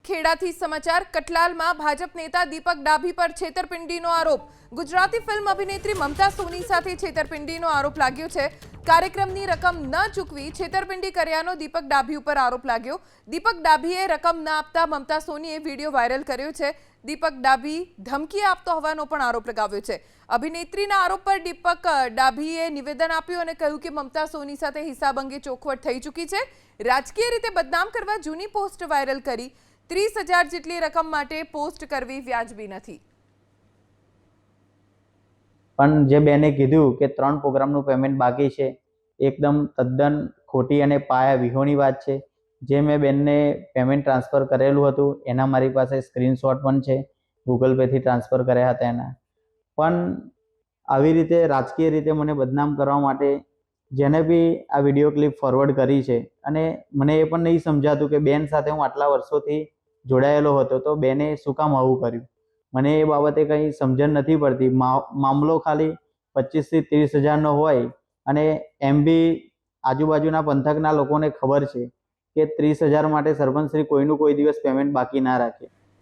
ખેડાથી સમાચાર કટલાલમાં ભાજપ નેતા દીપક ડાભી પર છેતરપિંડીનો આરોપ। ગુજરાતી ફિલ્મ અભિનેત્રી મમતા સોની સાથે છેતરપિંડીનો આરોપ લાગ્યો છે। કાર્યક્રમની રકમ ન ચૂકવી છેતરપિંડી કર્યાનો દીપક ડાભી ઉપર આરોપ લાગ્યો। દીપક ડાભીએ રકમ ન આપતા મમતા સોનીએ વિડીયો વાયરલ કર્યો છે। દીપક ડાભી ધમકી આપતો હોવાનો પણ આરોપ લગાવ્યો છે। અભિનેત્રીના આરોપ પર દીપક ડાભીએ નિવેદન આપ્યું અને કહ્યું કે મમતા સોની સાથે હિસાબ અંગે ચોખવટ થઈ ચૂકી છે। રાજકીય રીતે બદનામ કરવા જૂની પોસ્ટ વાયરલ કરી 30,000 જેટલી રકમ માટે પોસ્ટ કરવી વ્યાજબી નથી। પણ જે બેને કીધું કે 3 પ્રોગ્રામનું પેમેન્ટ બાકી છે, એકદમ તદ્દન ખોટી અને પાયા વિહોણી વાત છે। જે મેં બેનને પેમેન્ટ ટ્રાન્સફર કરેલું હતું એના મારી પાસે સ્ક્રીનશોટ પણ છે, ગૂગલ પેથી ટ્રાન્સફર કર્યા હતા એના। પણ આવી રીતે રાજકીય રીતે મને બદનામ કરવા માટે જેને બી આ વિડીયો ક્લિપ ફોરવર્ડ કરી છે, અને મને એ પણ નહીં સમજાતું કે બેન સાથે હું આટલા વર્ષોથી જોડાયેલો હતો તો બેને શું કામ આવું કર્યું। મને એ બાબતે કંઈ સમજણ નથી પડતી। મામલો ખાલી 25,000 થી 30,000નો હોય અને એમ બી આજુબાજુના પંથકના લોકોને ખબર છે કે 30,000 માટે સરપંચશ્રી કોઈનું કોઈ દિવસ પેમેન્ટ બાકી ના રાખે।